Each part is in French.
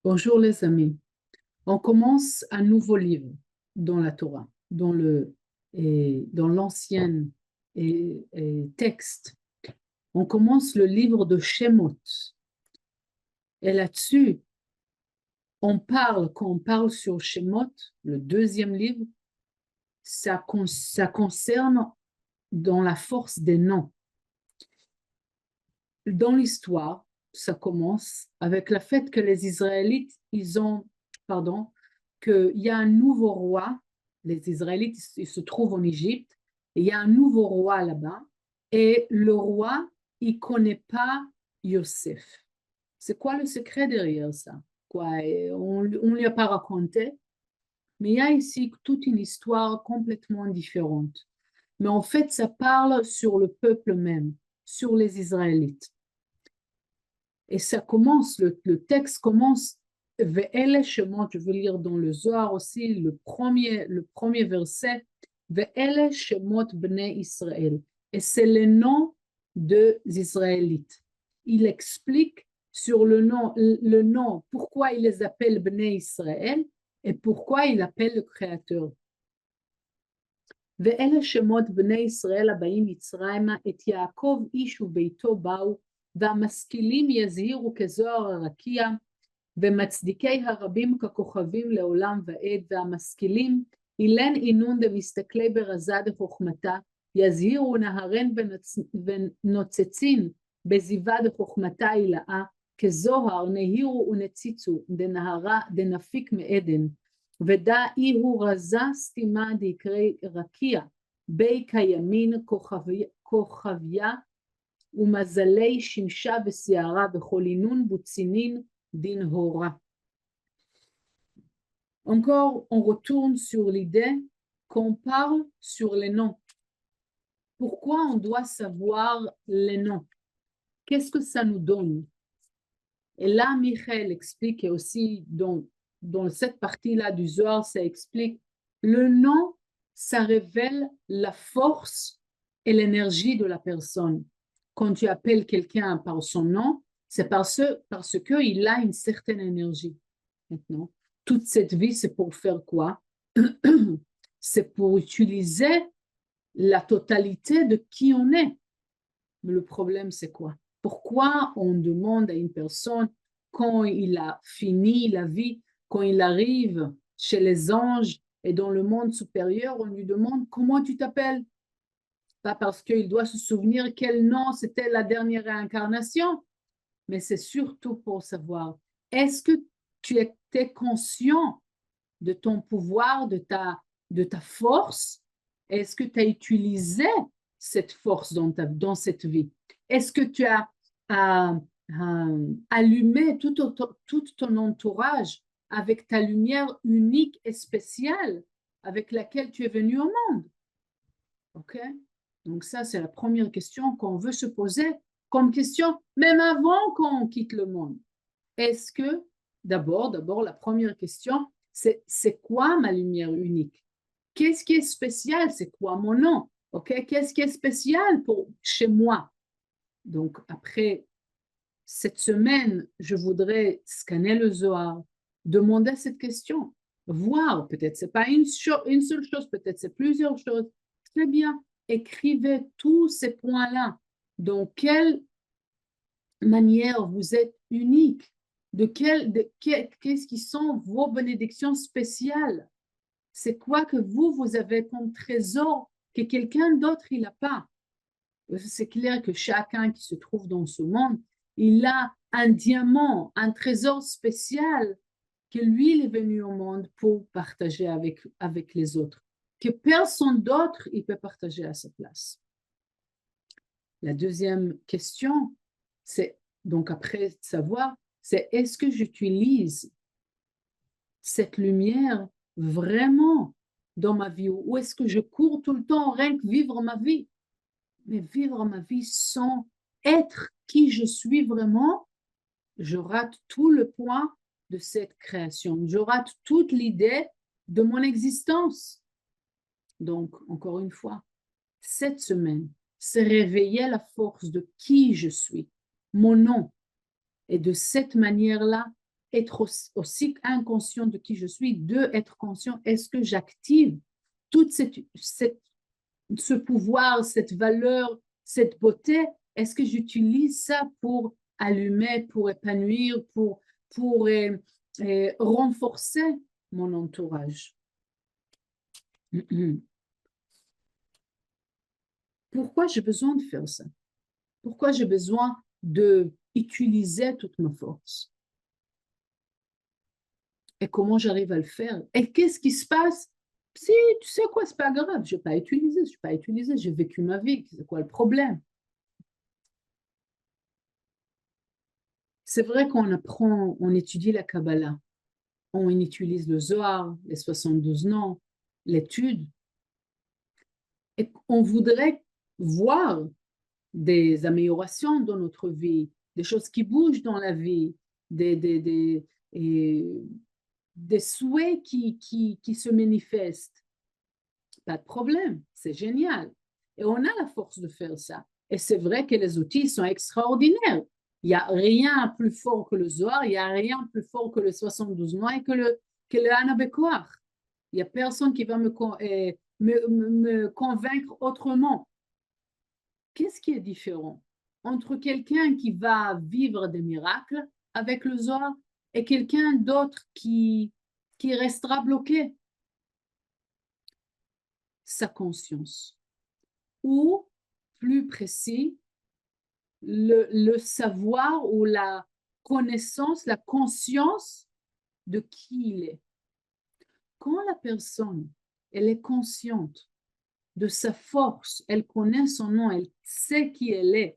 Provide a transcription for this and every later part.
Bonjour les amis. On commence un nouveau livre dans la Torah, dans l'ancien texte. On commence le livre de Shemot. Et là-dessus, quand on parle sur Shemot, le deuxième livre, ça concerne dans la force des noms. Dans l'histoire, ça commence avec le fait que les Israélites, qu'il y a un nouveau roi. Les Israélites, ils se trouvent en Égypte, et il y a un nouveau roi là-bas, et le roi, il ne connaît pas Yosef. C'est quoi le secret derrière ça? On ne lui a pas raconté, mais il y a ici toute une histoire complètement différente. Mais en fait, ça parle sur le peuple même, sur les Israélites. Et ça commence, le texte commence, Ve'ele Shemot, je veux lire dans le Zohar aussi, le premier verset, Ve'ele Shemot Bnei Israël. Et c'est le nom des Israélites. Il explique sur le nom, pourquoi il les appelle Bnei Israël et pourquoi il appelle le Créateur. ואלה שמות בני ישראל הבאים מצרימה את יעקב איש וביתו באו והמשכילים יזהירו כזוהר הרקיע ומצדיקי הרבים ככוכבים לעולם ועד והמשכילים אילן אינון דמסתכלי ברזה דחוכמתה יזהירו נהרן ונוצצין בזיווה דחוכמתה הילאה כזוהר נהירו ונציצו דנפיק מעדן ודע אי הוא רזה סתימה דיקרי רקיע בי קיימין כוכביה ומזלי שמשה ושערה וכל אינון בוצינין דין הורה. Encore, on retourne sur l'idée qu'on parle sur les noms. Pourquoi on doit savoir les noms? Qu'est-ce que ça nous donne? Et là, Michael explique aussi dans cette partie-là du Zohar, ça explique le nom, ça révèle la force et l'énergie de la personne. Quand tu appelles quelqu'un par son nom, c'est parce qu'il a une certaine énergie. Maintenant, toute cette vie, c'est pour faire quoi? C'est pour utiliser la totalité de qui on est. Mais le problème, c'est quoi? Pourquoi on demande à une personne, quand il a fini la vie, quand il arrive chez les anges et dans le monde supérieur, on lui demande comment tu t'appelles? Pas parce qu'il doit se souvenir quel nom c'était la dernière réincarnation, mais c'est surtout pour savoir, est-ce que tu étais conscient de ton pouvoir, de ta force? Est-ce que tu as utilisé cette force dans cette vie? Est-ce que tu as allumé tout ton entourage avec ta lumière unique et spéciale avec laquelle tu es venu au monde? OK? Donc ça, c'est la première question qu'on veut se poser comme question, même avant qu'on quitte le monde. Est-ce que, d'abord, la première question, c'est quoi ma lumière unique? Qu'est-ce qui est spécial? C'est quoi mon nom? OK? Qu'est-ce qui est spécial chez moi? Donc, après cette semaine, je voudrais scanner le Zohar, demander cette question, voir, peut-être c'est pas une seule chose, peut-être c'est plusieurs choses. Très bien, écrivez tous ces points-là. Dans quelle manière vous êtes unique? Qu'est-ce qui sont vos bénédictions spéciales? C'est quoi que vous avez comme trésor que quelqu'un d'autre il n'a pas? C'est clair que chacun qui se trouve dans ce monde, il a un diamant, un trésor spécial que lui, il est venu au monde pour partager avec les autres, que personne d'autre il peut partager à sa place. La deuxième question, c'est donc après savoir, c'est est-ce que j'utilise cette lumière vraiment dans ma vie ou est-ce que je cours tout le temps rien que vivre ma vie? Mais vivre ma vie sans être qui je suis vraiment, je rate tout le point de cette création. Je rate toute l'idée de mon existence. Donc, encore une fois, cette semaine, c'est réveiller la force de qui je suis, mon nom. Et de cette manière-là, être aussi inconscient de qui je suis, de être conscient, est-ce que j'active toute ce pouvoir, cette valeur, cette beauté, est-ce que j'utilise ça pour allumer, pour épanouir, pour renforcer mon entourage? Pourquoi j'ai besoin de faire ça? Pourquoi j'ai besoin d'utiliser toute ma force? Et comment j'arrive à le faire? Et qu'est-ce qui se passe? Si, tu sais quoi, c'est pas grave, je n'ai pas utilisé, j'ai vécu ma vie, c'est quoi le problème? C'est vrai qu'on apprend, on étudie la Kabbalah, on utilise le Zohar, les 72 noms, l'étude, et on voudrait voir des améliorations dans notre vie, des choses qui bougent dans la vie, et des souhaits qui se manifestent. Pas de problème, c'est génial. Et on a la force de faire ça. Et c'est vrai que les outils sont extraordinaires. Il n'y a rien plus fort que le Zohar, il n'y a rien plus fort que le 72 mois et que le Ana Bekoach. Il n'y a personne qui va me convaincre autrement. Qu'est-ce qui est différent entre quelqu'un qui va vivre des miracles avec le Zohar et quelqu'un d'autre qui restera bloqué? Sa conscience. Ou, plus précis, le savoir ou la connaissance, la conscience de qui il est. Quand la personne, elle est consciente de sa force, elle connaît son nom, elle sait qui elle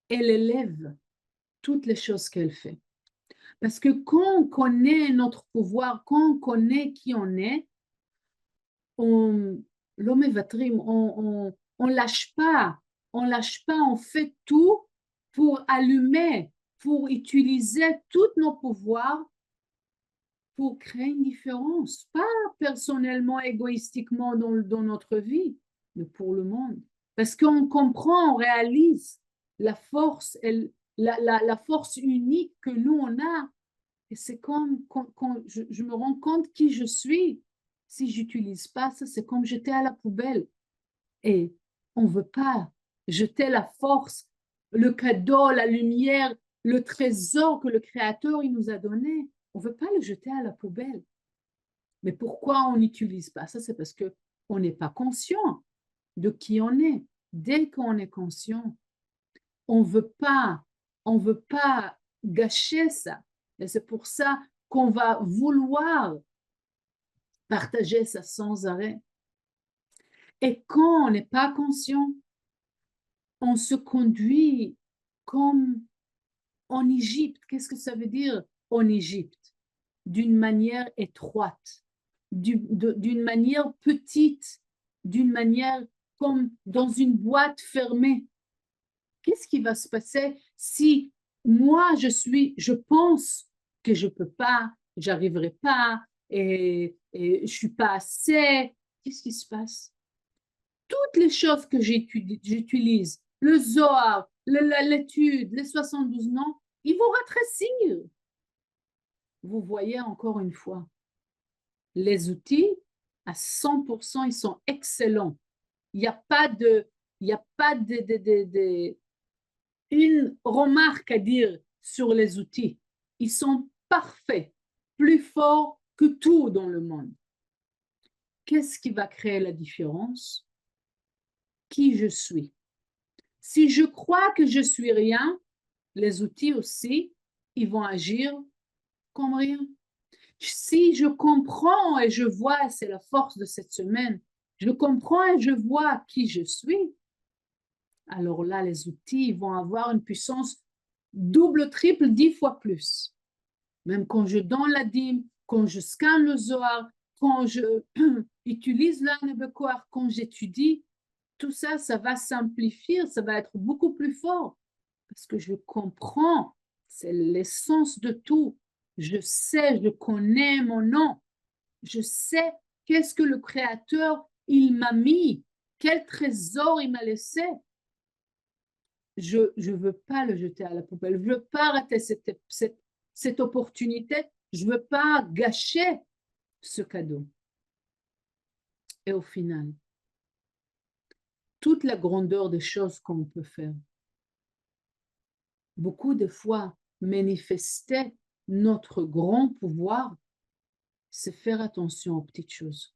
élève toutes les choses qu'elle fait. Parce que quand on connaît notre pouvoir, quand on connaît qui on est, l'homme est vatrim, on lâche pas, on fait tout pour allumer, pour utiliser tous nos pouvoirs pour créer une différence, pas personnellement, égoïstiquement dans notre vie, mais pour le monde. Parce qu'on comprend, on réalise la force, la force unique que nous, on a. Et c'est comme quand je me rends compte qui je suis. Si je n'utilise pas ça, c'est comme jeter à la poubelle. Et on ne veut pas jeter la force, le cadeau, la lumière, le trésor que le Créateur il nous a donné. On ne veut pas le jeter à la poubelle. Mais pourquoi on n'utilise pas ça? C'est parce qu'on n'est pas conscient de qui on est. Dès qu'on est conscient, on veut pas gâcher ça. Et c'est pour ça qu'on va vouloir partager ça sans arrêt. Et quand on n'est pas conscient, on se conduit comme en Égypte. Qu'est-ce que ça veut dire en Égypte? D'une manière étroite, d'une manière petite, d'une manière comme dans une boîte fermée. Qu'est-ce qui va se passer si moi je pense que je peux pas, j'arriverai pas et je suis pas assez? Qu'est-ce qui se passe? Toutes les choses que j'utilise, le Zohar, l'étude, les 72 noms, ils vont rétrécir. Vous voyez encore une fois, les outils, à 100%, ils sont excellents. Il n'y a pas une remarque à dire sur les outils. Ils sont parfaits, plus forts que tout dans le monde. Qu'est-ce qui va créer la différence? Qui je suis. Si je crois que je suis rien, les outils aussi, ils vont agir comme rien. Si je comprends et je vois, c'est la force de cette semaine, je comprends et je vois qui je suis, alors là, les outils vont avoir une puissance double, triple, 10 fois plus. Même quand je donne la dîme, quand je scanne le Zohar, quand je utilise l'Ana Bekoach, quand j'étudie, tout ça, ça va s'amplifier, ça va être beaucoup plus fort parce que je comprends, c'est l'essence de tout. Je sais, je connais mon nom. Je sais qu'est-ce que le Créateur, il m'a mis, quel trésor il m'a laissé. Je ne veux pas le jeter à la poubelle, je ne veux pas rater cette cette opportunité, je ne veux pas gâcher ce cadeau. Et au final, toute la grandeur des choses qu'on peut faire, beaucoup de fois, manifester notre grand pouvoir, c'est faire attention aux petites choses.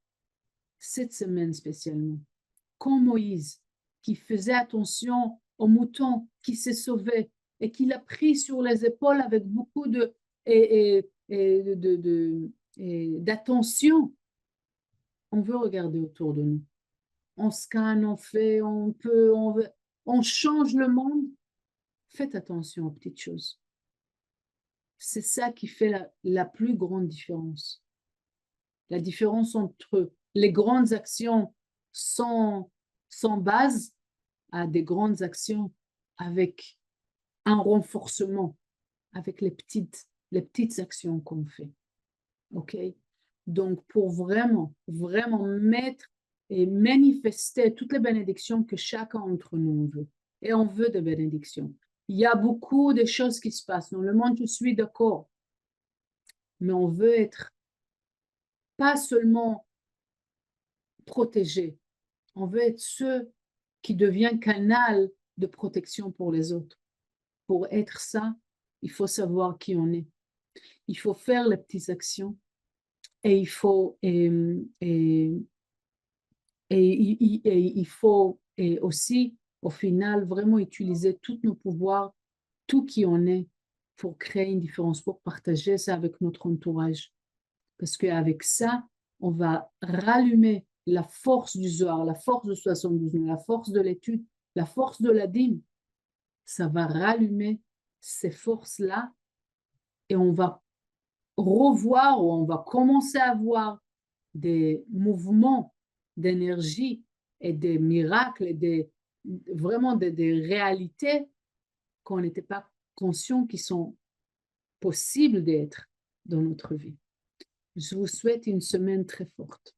Cette semaine spécialement, comme Moïse, qui faisait attention aux moutons, qui s'est sauvé et qui l'a pris sur les épaules avec beaucoup d'attention. On veut regarder autour de nous. On scanne, on fait, on change le monde. Faites attention aux petites choses. C'est ça qui fait la plus grande différence. La différence entre les grandes actions sans base à des grandes actions avec un renforcement, avec les petites actions qu'on fait. OK? Donc, pour vraiment mettre et manifester toutes les bénédictions que chacun d'entre nous veut. Et on veut des bénédictions. Il y a beaucoup de choses qui se passent dans le monde, je suis d'accord. Mais on veut être pas seulement protégés, on veut être ceux qui deviennent canal de protection pour les autres. Pour être ça, il faut savoir qui on est. Il faut faire les petites actions et il faut il faut aussi, au final, vraiment utiliser tous nos pouvoirs, tout qui on est, pour créer une différence, pour partager ça avec notre entourage. Parce qu'avec ça, on va rallumer la force du Zohar, la force de 72, la force de l'étude, la force de la dîme. Ça va rallumer ces forces-là et on va revoir ou on va commencer à voir des mouvements d'énergie et des miracles et vraiment des réalités qu'on n'était pas conscient qui sont possibles d'être dans notre vie. Je vous souhaite une semaine très forte.